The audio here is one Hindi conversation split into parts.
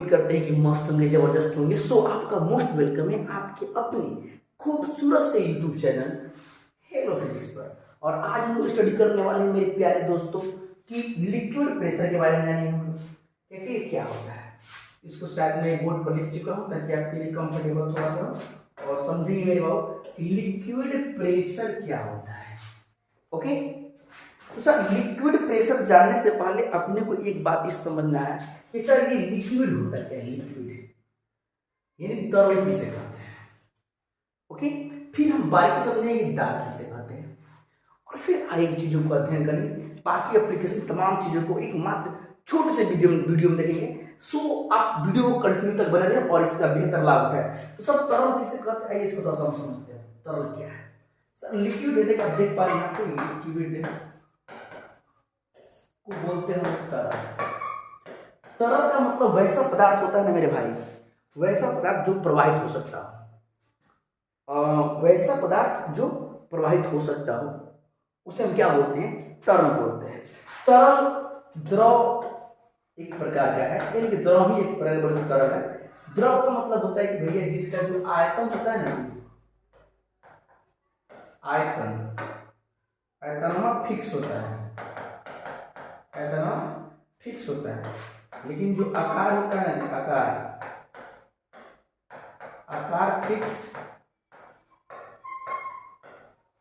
उम्मीद करते हैं कि मस्त होंगे, जबरदस्त होंगे। सो आपका मोस्ट वेलकम है आपके अपने खूबसूरत से यूट्यूब चैनल हेलो फिजिक्स पर। और आज हम लोग स्टडी करने वाले हैं मेरे प्यारे दोस्तों कि लिक्विड प्रेशर के बारे में जानेंगे हम लोग कि ये क्या होता है। इसको शायद मैं बोर्ड पर लिख चुका हूँ ताकि आपके लिए कंफर्टेबल थोड़ा सा और समझेंगे मेरे बाबू कि लिक्विड प्रेशर क्या होता है। ओके, तो सर लिक्विड प्रेशर जानने से पहले अपने को एक बात इस समझना है कि सर ये लिक्विड होता क्या है। लिक्विड यानी तरल किसे कहते हैं। ओके, फिर हम बारीकी समझेंगे दाब किसे कहते हैं और फिर आगे चीजों को अध्ययन करेंगे। बाकी एप्लीकेशन तमाम चीजों को एक मात्र छोटे से वीडियो में देखेंगे। सो आप वीडियो को कंटिन्यू तक बने रहें और इसका बेहतर लाभ उठाएं। तो सब तरल किसे कहते हैं इसको थोड़ा सा समझते हैं। तरल क्या है सर? लिक्विड जैसे कि आप देख पा रहे हैं यहाँ पे लिक्विड को बोलते हैं तरल। तरल का मतलब वैसा पदार्थ होता है ना मेरे भाई, वैसा पदार्थ जो प्रवाहित हो सकता हो, वैसा पदार्थ जो प्रवाहित हो सकता हो उसे हम क्या बोलते हैं? तरल बोलते हैं। तरल द्रव एक प्रकार का है, यानी कि द्रव ही एक प्रकार का तरल है। द्रव का मतलब होता है कि भैया जिसका जो आयतन होता है ना, आयतन फिक्स होता है, आयतन फिक्स होता है, लेकिन जो आकार होता है ना, आकार फिक्स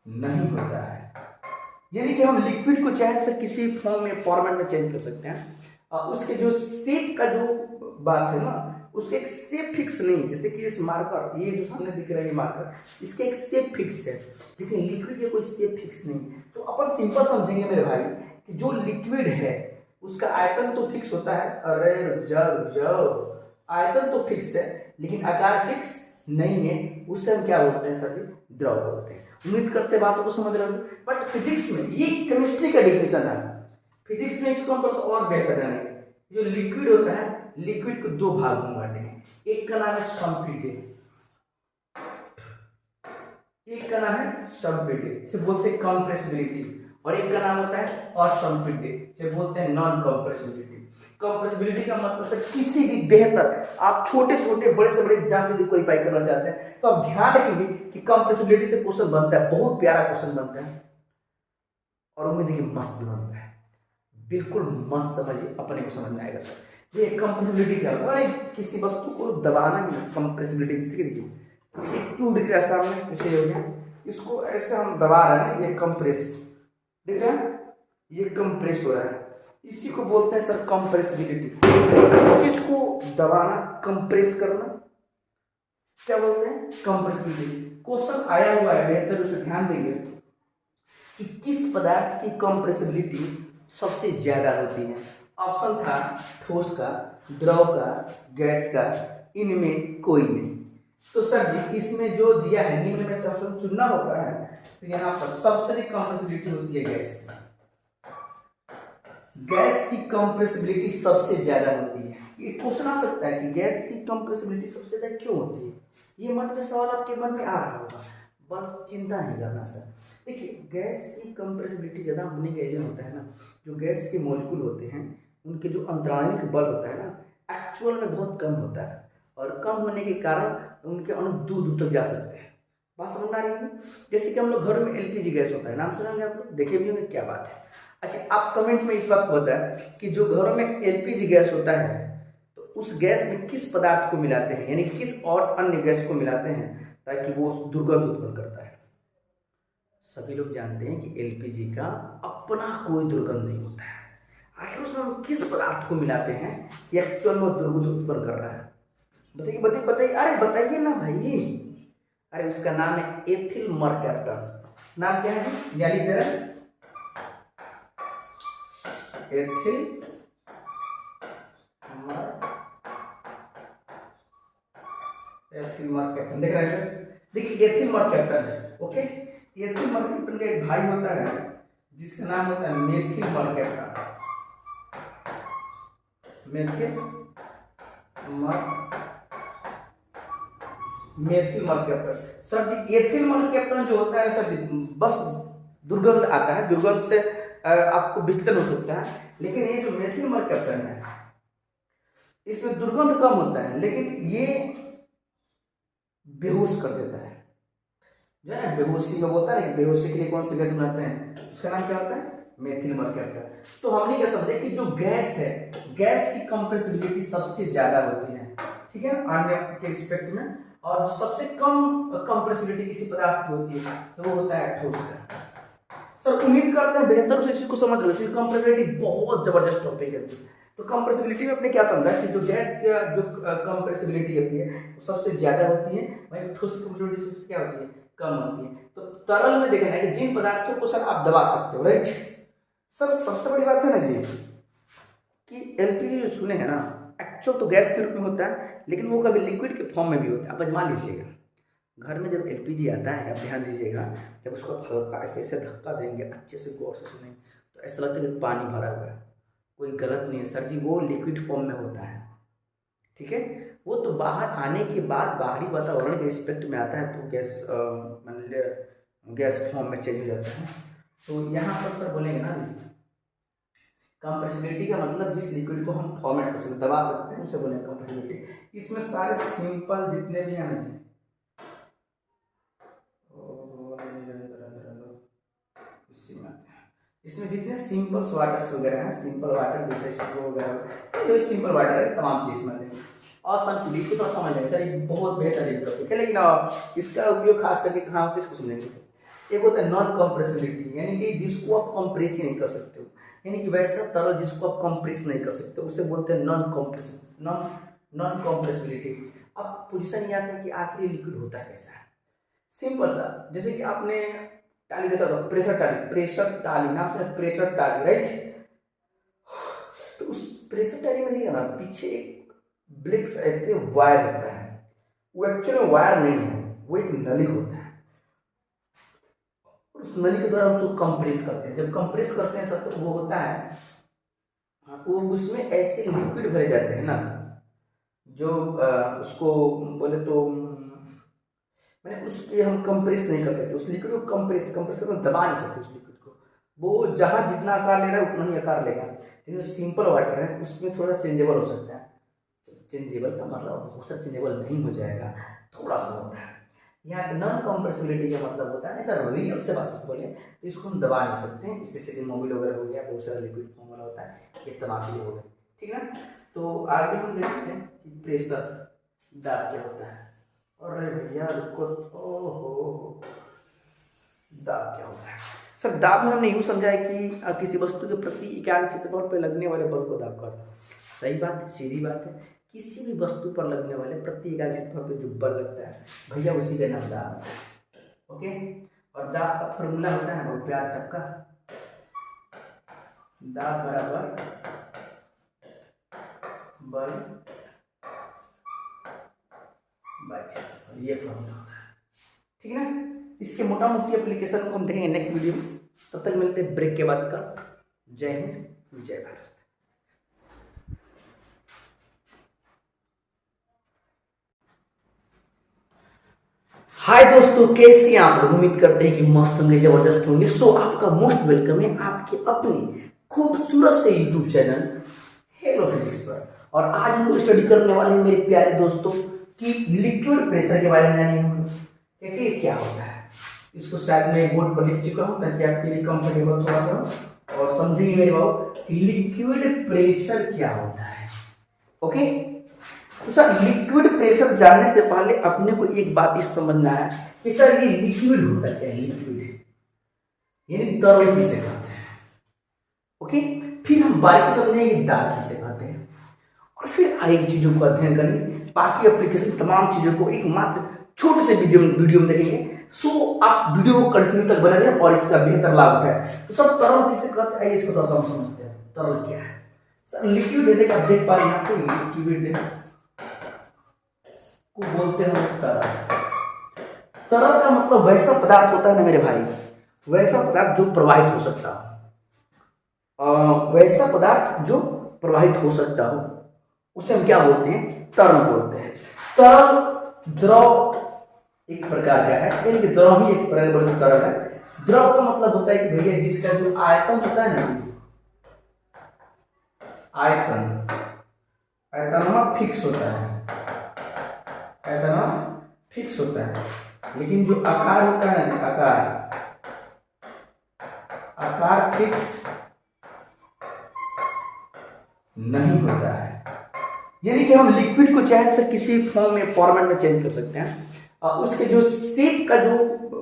नहीं होता है। यानी कि हम लिक्विड को चाहे तो किसी फॉर्म में फॉर्मेट में चेंज कर सकते हैं। उसके जो शेप का जो बात है ना, उसके एक शेप फिक्स नहीं। जैसे कि इस मार्कर, ये जो सामने दिख रहा है ये मार्कर, इसके एक शेप फिक्स है, लेकिन लिक्विड के कोई शेप फिक्स नहीं। तो अपन सिंपल समझेंगे मेरे भाई कि जो लिक्विड है उसका आयतन तो फिक्स होता है। अरे जब आयतन तो फिक्स है लेकिन आकार फिक्स नहीं है, उससे हम क्या बोलते हैं सर जी? द्रव बोलते हैं। उम्मीद करते बातों को समझ रहे हो। बट फिजिक्स में ये केमिस्ट्री का डिफिनेशन है, फिजिक्स में इसको हम थोड़ा सा और बेहतर जानेंगे। जो लिक्विड होता है, लिक्विड को दो भागों में बांटे हैं। एक का नाम है सब्लिक्विड, एक का नाम है सब्लिक्विड, इसे बोलते हैं कंप्रेसिबिलिटी, और एक का नाम होता है असंपीडित, इसे बोलते हैं नॉन कंप्रेसिबिलिटी। कंप्रेसिबिलिटी का मतलब सर किसी भी बेहतर, आप छोटे से छोटे बड़े से बड़े एग्जाम यदि क्वालिफाई करना चाहते हैं तो आप ध्यान रखेंगे कि कंप्रेसिबिलिटी से क्वेश्चन बनता है, बहुत प्यारा क्वेश्चन बनता है और उम्मीद है कि मस्त बनता है। बिल्कुल मस्त समझिए, अपने को समझ में आएगा सर। ये कंप्रेसिबिलिटी क्या होता है? किसी वस्तु को दबाना भी कंप्रेसिबिलिटी। जैसे देखिए एक टूल दिख रहा है सामने, जैसे हो गया, इसको ऐसे हम दबा रहे हैं, ये कंप्रेस दिख रहा है, ये कंप्रेस हो रहा है, इसी को बोलते हैं सर कंप्रेसिबिलिटी। इस चीज को दबाना, कंप्रेस करना, क्या बोलते हैं? कंप्रेसिबिलिटी। क्वेश्चन आया हुआ है, बेहतर उसे ध्यान देंगे कि किस पदार्थ की कंप्रेसिबिलिटी सबसे ज्यादा होती है। ऑप्शन था ठोस का, द्रव का, गैस का, इनमें कोई नहीं। तो सर जी इसमें जो दिया है निम्न में से ऑप्शन चुनना होता है, तो यहाँ पर सबसे अधिक कंप्रेसिबिलिटी होती है गैस की। गैस की कंप्रेसिबिलिटी सबसे ज्यादा होती है। ये क्वेश्चन आ सकता है कि गैस की कंप्रेसिबिलिटी सबसे ज्यादा क्यों होती है? ये मन में सवाल आपके मन में आ रहा होगा, बस चिंता नहीं करना सर। देखिए गैस की कंप्रेसिबिलिटी ज़्यादा होने का रीजन होता है ना, जो गैस के मॉलिक्यूल होते हैं उनके जो अंतराणविक बल होता है ना, एक्चुअल में बहुत कम होता है, और कम होने के कारण उनके अणु दूर दूर तक जा सकते हैं। बात समझ आ रही है? जैसे कि हम लोग घरों में एलपीजी गैस होता है, नाम सुना होंगे आप लोग, देखे भी होंगे, क्या बात है। अच्छा आप कमेंट में इस बात को बताएं कि जो घरों में एलपीजी गैस होता है तो उस गैस में किस पदार्थ को मिलाते हैं, यानी किस और अन्य गैस को मिलाते हैं ताकि वो दुर्गंध उत्पन्न करता है। सभी लोग जानते हैं कि एलपीजी का अपना कोई दुर्गंध नहीं होता है। आखिर उसमें हम किस पदार्थ को मिलाते हैं कि एक्चुअल में दुर्गंध उत्पन्न कर रहा है? बताइए बताइए बताइए, अरे बताइए ना भाई। अरे उसका नाम है एथिल मर्कैप्टन। नाम क्या है? या लिख दे रहे हैं एथिल मर्कैप्टन। देख रहे हैं सर, देखिए एथिल मर्कैप्टन है। ओके, एथिल मर्कैप्टन का एक भाई होता है जिसका नाम होता है methyl mercaptan. Methyl mercaptan. Sir ji ethyl mercaptan जो होता है सर जी बस दुर्गंध आता है, दुर्गंध से आपको विचलन हो सकता है, लेकिन ये जो मेथिल मर्कैप्टन है इसमें दुर्गंध कम होता है, लेकिन ये बेहोश कर देता है। जो है ना बेहोशी में बोलता है ना, बेहोशी के लिए कौन सी गैस बनाते हैं, उसका नाम क्या होता है, मेथिल मर्क्यूरी। तो हमने क्या समझे कि जो गैस है, गैस की कंप्रेसिबिलिटी सबसे ज्यादा होती है, ठीक है ना, अन्य के रिस्पेक्ट में। और जो सबसे कम कंप्रेसिबिलिटी किसी पदार्थ की होती है तो वो होता है ठोस का। सर उम्मीद करते हैं बेहतर उस चीज को समझ रहे हो। कंप्रेसिबिलिटी बहुत जबरदस्त टॉपिक है। तो कंप्रेसिबिलिटी में आपने क्या समझा कि जो गैस का जो कंप्रेसिबिलिटी होती है वो सबसे ज्यादा होती है, वहीं ठोस की कंप्रेसिबिलिटी क्या होती है, कम होती है। तो तरल में देखना है कि जिन पदार्थों को सर आप दबा सकते हो, राइट। सर सबसे बड़ी बात है ना जी कि एलपीजी जो सुने हैं ना, एक्चुअल तो गैस के रूप में होता है, लेकिन वो कभी लिक्विड के फॉर्म में भी होता है। आप आजमा लीजिएगा घर में, जब एलपीजी आता है, आप ध्यान दीजिएगा, जब उसको हल्का ऐसे ऐसे धक्का देंगे, अच्छे से गौर से सुनेंगे, तो ऐसा लगता है कि पानी भरा हुआ है। कोई गलत नहीं है सर जी, वो लिक्विड फॉर्म में होता है, ठीक है। वो तो बाहर आने के बाद बाहरी वातावरण के रिस्पेक्ट में आता है, तो गैस मान लीजिए गैस फॉर्म में चेंज हो जाता है। तो यहाँ पर सर बोलेंगे ना, कंप्रेसिबिलिटी का मतलब जिस लिक्विड को हम फॉर्मेट कर सकते हैं, दबा सकते हैं, उसे बोलेंगे कंप्रेसिबिलिटी। इसमें सारे सिंपल जितने भी हैं ना जी, इसमें जितने सिंपल वाटर्स वगैरह हैं, सिंपल वाटर जैसे वगैरह, जो सिंपल वाटर है तमाम चीज इसमें है। और सनफिल इसको थोड़ा समझ लेंगे सर, ये बहुत बेहतरीन टॉपिक है, लेकिन इसका उपयोग खास करके कहाँ होता है इसको समझेंगे। एक होता है नॉन कंप्रेसिबिलिटी, यानी कि जिसको आप कंप्रेस नहीं कर सकते हो, यानी कि वैसा तरल जिसको आप कंप्रेस नहीं कर सकते, उसे बोलते हैं नॉन कंप्रेसिबिलिटी। अब पोजीशन ये आता है कि आखिर लिक्विड होता कैसा है। सिंपल सा, जैसे कि आपने टाली देखा था, प्रेशर टाली नाम सुना, प्रेशर टाली, राइट। तो उस प्रेशर टाली में देखिए ना, पीछे एक ब्लैक ऐसे वायर होता है, वो एक्चुअली वायर नहीं है, वो एक नली होता है। उस नली के द्वारा हम उसको कंप्रेस करते हैं। जब कंप्रेस करते हैं सर, तो वो होता है, वो उसमें ऐसे लिक्विड भरे जाते हैं ना, जो उसको बोले तो मैंने उसके हम कंप्रेस नहीं कर सकते, उस लिक्विड को कंप्रेस करके दबा नहीं सकते उस लिक्विड को। वो जहाँ जितना आकार ले रहा है उतना ही आकार लेगा। लेकिन सिंपल वाटर है, उसमें थोड़ा चेंजेबल हो सकता है। चेंजेबल का मतलब बहुत सारा चेंजेबल नहीं हो जाएगा, थोड़ा सा होता है। यहाँ पे नॉन कंप्रेसिबिलिटी का मतलब होता है सर, रियल से बस बोले तो इसको हम दबा नहीं सकते हैं। इससे सेकंड मोबिल वगैरह हो गया, बहुत सारा लिक्विड फॉर्म वाला होता है, ये तमाम चीजें हो गई, ठीक है ना। तो आगे हम देखते हैं कि प्रेशर दाब क्या होता है। अरे भैया रुको, ओहो, दाब क्या होता है सर। दाब में हमने यूँ समझा है कि किसी वस्तु के प्रति इकाई क्षेत्रफल पर लगने वाले बल को दाब कहते हैं। सही बात है, सीधी बात है। किसी भी वस्तु पर लगने वाले प्रति इकाई क्षेत्रफल पर जो बल लगता है भैया, उसी का नाम दाब है, ओके। और दाब का फॉर्मूला होता है बहुत प्यार सबका, दाब बराबर बल बाय क्षेत्रफल, ये फॉर्मूला होता है, ठीक है ना। इसके मोटा मोटी एप्लीकेशन को हम देखेंगे नेक्स्ट वीडियो में। तब तक मिलते हैं ब्रेक के बाद का। जय हिंद, जय भारत। हाय दोस्तों, कैसे हैं आप लोग? उम्मीद करते हैं कि मस्त होंगे, जबरदस्त होंगे। सो आपका मोस्ट वेलकम है आपके अपने खूबसूरत से यूट्यूब चैनल हेलो फिजिक्स पर। और आज हम लोग स्टडी करने वाले हैं मेरे प्यारे दोस्तों कि लिक्विड प्रेशर के बारे में जानेंगे हम लोग, देखिए क्या होता है। इसको शायद मैं बोर्ड पर लिख चुका हूँ ताकि आपके लिए कंफर्टेबल थोड़ा सा और समझेंगे मेरे बाबू कि लिक्विड प्रेशर क्या होता है, ओके। तो सर लिक्विड प्रेशर जानने से पहले अपने को एक बात इस समझना है कि सर ये लिक्विड होता क्या है। लिक्विड यानी तरल किसे कहते हैं, ओके। फिर हम बारीकी समझेंगे दाब किसे कहते हैं, और फिर आगे चीजों को अध्ययन करेंगे। बाकी एप्लीकेशन तमाम चीजों को एक मात्र छोटे से वीडियो में देखेंगे। सो आप वीडियो को कंटिन्यू तक बने रहें और इसका बेहतर लाभ उठाएं। तो सब तरल किसे कहते हैं, इसको थोड़ा सा समझते हैं। तरल क्या है सर? लिक्विड जैसे कि आप देख पा रहे हैं, यहाँ पे लिक्विड को बोलते हैं तरल। तरल का मतलब वैसा पदार्थ होता है ना मेरे भाई, वैसा पदार्थ जो प्रवाहित हो सकता हो, वैसा पदार्थ जो प्रवाहित हो सकता हो उसे हम क्या बोलते हैं? तरल बोलते हैं। तरल द्रव एक प्रकार का है, यानी कि द्रव ही एक प्रकार का तरल है। द्रव का मतलब होता है कि भैया जिसका जो आयतन होता है ना, आयतन एथेनॉल फिक्स होता है, एथेनॉल फिक्स होता है, लेकिन जो आकार होता है ना, आकार फिक्स नहीं होता है। यानी कि हम लिक्विड को चाहे तो किसी फॉर्म में, फॉर्मेट में चेंज कर सकते हैं, और उसके जो शेप का जो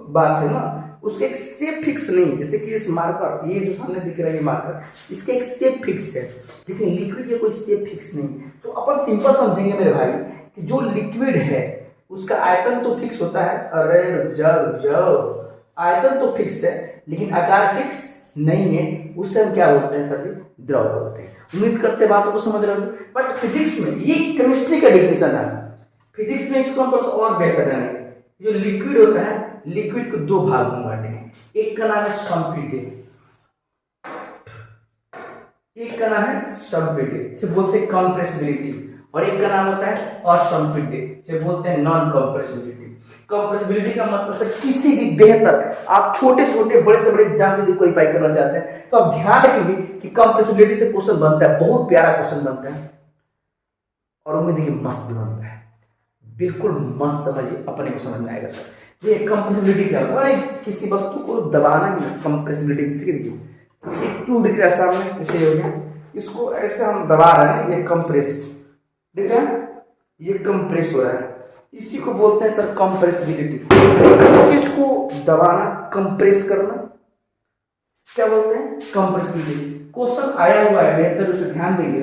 बात है ना, उसके एक शेप फिक्स नहीं है। जैसे कि इस मार्कर, ये जो सामने दिख रहा है ये मार्कर, इसके एक शेप फिक्स है, लेकिन लिक्विड का कोई शेप फिक्स नहीं। तो अपन सिंपल समझेंगे मेरे भाई कि जो लिक्विड है उसका आयतन तो फिक्स होता है, अरे जब आयतन तो फिक्स है लेकिन आकार फिक्स नहीं है, उससे हम क्या बोलते हैं सर जी? द्रव बोलते हैं। उम्मीद करते बातों को समझ रहे हो। बट फिजिक्स में ये केमिस्ट्री का डिफिनेशन है, फिजिक्स में इसको हम थोड़ा सा और बेहतर जानेंगे। जो लिक्विड होता है, लिक्विड को दो भाग में बांटे हैं, एक का नाम है सॉलिड, एक का नाम है सब्लिमिट, इसे बोलते हैं कंप्रेसिबिलिटी, और एक का नाम होता है असंपीड्य, इसे बोलते हैं नॉन कंप्रेसिबिलिटी। कंप्रेसिबिलिटी का मतलब सर किसी भी बेहतर, आप छोटे छोटे बड़े से बड़े एग्जाम यदि क्वालिफाई करना चाहते हैं तो आप ध्यान रखेंगे कि कंप्रेसिबिलिटी से क्वेश्चन बनता है, बहुत प्यारा क्वेश्चन बनता है, और उम्मीद है कि मस्त भी बनता है, बिल्कुल मस्त। समझिए, अपने को समझ में आएगा सर। ये कंप्रेसिबिलिटी क्या होता है? किसी वस्तु को दबाना ही कंप्रेसिबिलिटी। देखिए एक टूल दिख रहा है सामने, जैसे हो गया, इसको ऐसे हम दबा रहे हैं, ये कंप्रेस दिख रहा है, ये कंप्रेस हो रहा है, इसी को बोलते हैं सर कंप्रेसिबिलिटी। इस चीज को दबाना, कंप्रेस करना, क्या बोलते हैं? कंप्रेसिबिलिटी। क्वेश्चन आया हुआ है, बेहतर उसे ध्यान देंगे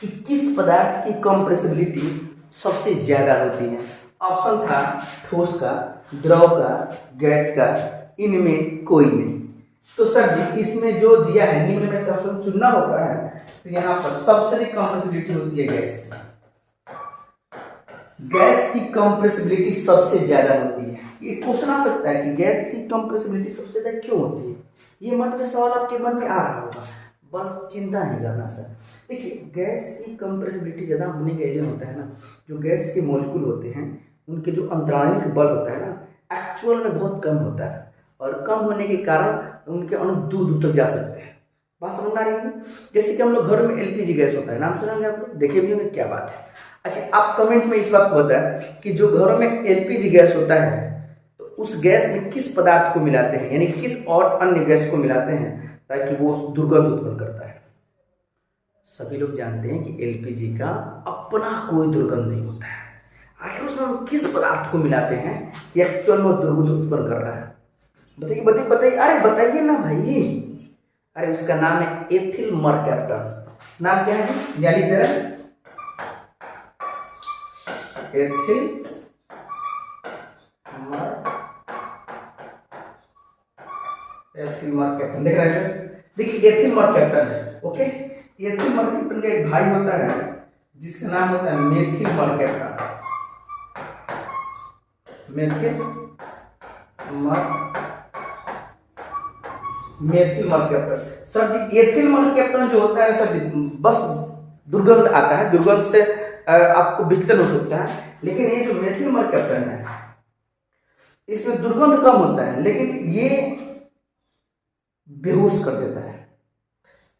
कि किस पदार्थ की कंप्रेसिबिलिटी सबसे ज्यादा होती है। ऑप्शन था ठोस का, द्रव का, गैस का, इनमें कोई नहीं। तो सर जी इसमें जो दिया है निम्न में से ऑप्शन चुनना होता है, तो यहाँ पर सबसे अधिक कंप्रेसिबिलिटी होती है गैस की। गैस की कंप्रेसिबिलिटी सबसे ज्यादा होती है। ये क्वेश्चन आ सकता है कि गैस की कंप्रेसिबिलिटी सबसे ज्यादा क्यों होती है? ये मन में सवाल आपके मन में आ रहा होगा, बस चिंता नहीं करना सर। देखिए गैस की कंप्रेसिबिलिटी ज़्यादा होने का रीजन होता है ना, जो गैस के मॉलिक्यूल होते हैं उनके जो अंतराणविक बल होता है ना, एक्चुअल में बहुत कम होता है, और कम होने के कारण उनके अणु दूर दूर तक जा सकते हैं। बात समझ आ रही है? जैसे कि हम लोग घरों में एलपीजी गैस होता है, नाम सुना होंगे आप लोग, देखे भी होंगे, क्या बात है। अच्छा आप कमेंट में इस बात को बताएं कि जो घरों में एलपीजी गैस होता है तो उस गैस में किस पदार्थ को मिलाते हैं, यानी किस और अन्य गैस को मिलाते हैं ताकि वो दुर्गंध उत्पन्न करता है। सभी लोग जानते हैं कि एलपीजी का अपना कोई दुर्गंध नहीं होता है। आखिर उसमें हम किस पदार्थ को मिलाते हैं कि एक्चुअल में दुर्गंध उत्पन्न कर रहा है? बताइए बताइए बताइए, अरे बताइए ना भाई। अरे उसका नाम है एथिल मर्कैप्टन। नाम क्या है? या लिख दे रहे हैं एथिल मर्कैप्टन। देख रहे हैं सर, देखिए एथिल मर्कैप्टन है, ओके। एथिल मर्कैप्टन का एक भाई होता है जिसका नाम होता है methyl mercaptan. Methyl mercaptan. Sir ji ethyl mercaptan जो होता है सर जी, बस दुर्गंध आता है, दुर्गंध से आपको विचलन हो सकता है, लेकिन ये जो मेथिल मर्कैप्टन है इसमें दुर्गंध कम होता है, लेकिन ये बेहोश कर देता है।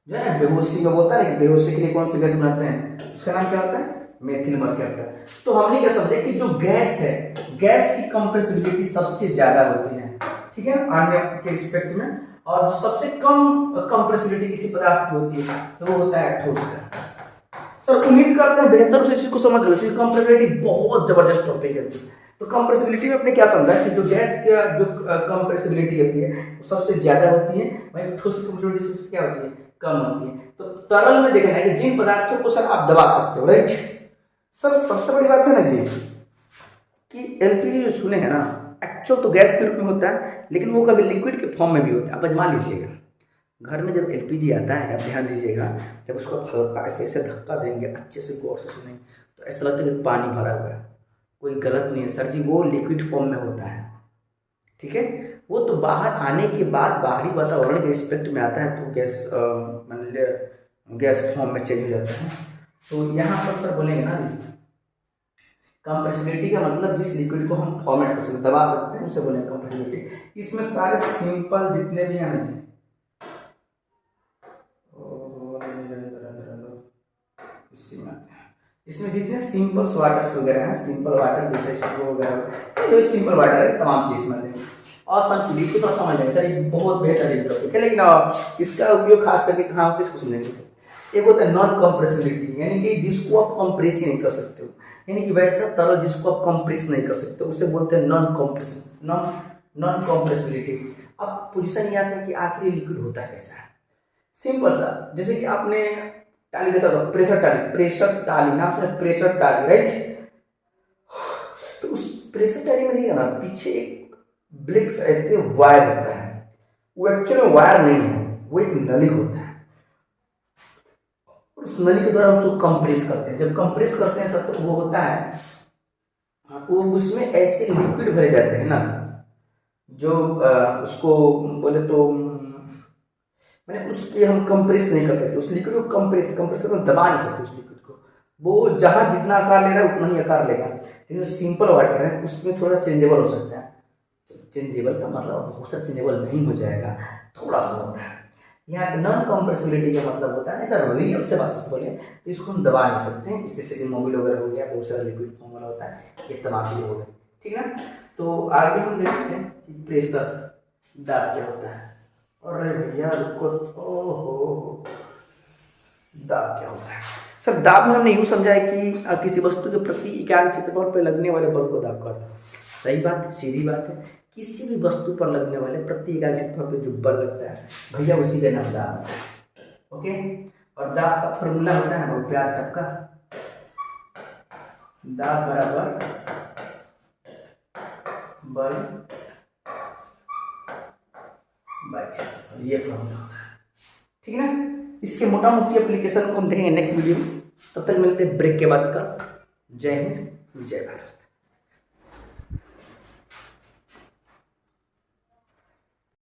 जो है ना बेहोशी में बोलता है कि बेहोशी के लिए कौन सी गैस बनाते हैं, उसका नाम क्या होता है? Methyl mercaptan. तो हमने क्या समझे कि जो गैस है, गैस की कंप्रेसिबिलिटी सबसे ज्यादा होती है, ठीक है ना, अन्य के रिस्पेक्ट में। और जो सबसे कम कंप्रेसिबिलिटी किसी पदार्थ की होती है तो वो होता है ठोस का। सर उम्मीद करते हैं बेहतर उस चीज को समझ रहे हो। कंप्रेसिबिलिटी बहुत जबरदस्त टॉपिक है। तो कंप्रेसिबिलिटी में आपने क्या समझा कि जो गैस का जो कंप्रेसिबिलिटी होती है वो सबसे ज्यादा होती है, वहीं ठोस की कंप्रेसिबिलिटी सबसे क्या होती है? कम होती है। तो तरल में देखना है कि जिन पदार्थों को सर आप दबा सकते हो, राइट सर। सबसे बड़ी बात है ना जी कि एलपीजी जो सुने हैं ना, एक्चुअल तो गैस के रूप में होता है, लेकिन वो कभी लिक्विड के फॉर्म में भी होता है। आप आजमा लीजिएगा घर में, जब एलपीजी आता है आप ध्यान दीजिएगा, जब उसको हल्का ऐसे ऐसे धक्का देंगे, अच्छे से गौर से सुनेंगे, तो ऐसा लगता है कि पानी भरा हुआ है। कोई गलत नहीं है सर जी, वो लिक्विड फॉर्म में होता है, ठीक है। वो तो बाहर आने के बाद बाहरी वातावरण के रिस्पेक्ट में आता है तो गैस मान लीजिए गैस फॉर्म में चेंज हो जाता है। तो यहाँ पर सर बोलेंगे ना जी कंप्रेसिबिलिटी का मतलब जिस लिक्विड को हम फॉर्मेट कर सकते, दबा सकते हैं, उसे बोलेंगे कंप्रेसिबिलिटी। इसमें सारे सिंपल जितने भी हैं ना जी, इसी में इसमें जितने सिंपल वाटर्स वगैरह हैं, सिंपल वाटर जैसे वो वगैरह, जो सिंपल वाटर है तमाम चीज इसमें देंगे। और संतुलित इसको थोड़ा समझ लेंगे सर, ये बहुत बेहतरीन टॉपिक है, लेकिन इसका उपयोग खास करके कहाँ किसको समझेंगे। एक होता है नॉन कंप्रेसिबिलिटी, यानी कि जिसको आप कंप्रेस ही नहीं कर सकते हो, यानी कि वैसा तरल जिसको आप कंप्रेस नहीं कर सकते, उसे बोलते हैं नॉन कंप्रेसिबिलिटी। अब पोजीशन ये आता है कि आखिर लिक्विड होता कैसा है। सिंपल सा, जैसे कि आपने टाली देखा था, प्रेशर टाली नाम सुना, प्रेशर टाली, राइट। तो उस प्रेशर टाली में देखिएगा ना, पीछे एक ब्लैक ऐसे वायर होता है, वो एक्चुअली में वायर नहीं है, वो एक नली होता है। उस नली के द्वारा हम उसको कंप्रेस करते हैं। जब कंप्रेस करते हैं सर, तो वो होता है, वो उसमें ऐसे लिक्विड भरे जाते हैं ना, जो उसको बोले तो मैंने उसके हम कंप्रेस नहीं कर सकते, उस लिक्विड को कंप्रेस करके दबा नहीं सकते उस लिक्विड को। वो जहाँ जितना आकार ले रहा है उतना ही आकार लेगा। लेकिन सिंपल वाटर है, उसमें थोड़ा चेंजेबल हो सकता है। चेंजेबल का मतलब बहुत सारा चेंजेबल नहीं हो जाएगा, थोड़ा सा होता है। यहाँ नॉन कंप्रेसिबिलिटी का मतलब होता है सर, रियल से बस बोले तो इसको हम दबा नहीं सकते हैं। इससे मोबिल वगैरह हो गया, बहुत सारा लिक्विड फॉर्म वाला होता है, ये तमाम चीजें हो गई, ठीक है ना। तो आगे हम देखते हैं कि प्रेशर दाब क्या होता है। अरे भैया रुको, ओहो, दाब क्या होता है सर। दाब में हमने यूँ समझा है कि किसी वस्तु के प्रति इकाई क्षेत्रफल पर लगने वाले बल को दाब कहते हैं। सही बात है, सीधी बात है। किसी भी वस्तु पर लगने वाले प्रति इकाई क्षेत्रफल पर जो बल लगता है भैया, उसी का नाम दाब होता है। ओके, और दाब का फॉर्मूला होता है बहुत प्यार सबका, दाब बराबर बल बाय क्षेत्रफल, ये फॉर्मूला होता है, ठीक है ना। इसके मोटा मोटी एप्लीकेशन को हम देखेंगे नेक्स्ट वीडियो में। तब तक मिलते हैं ब्रेक के बाद का। जय हिंद, जय भारत।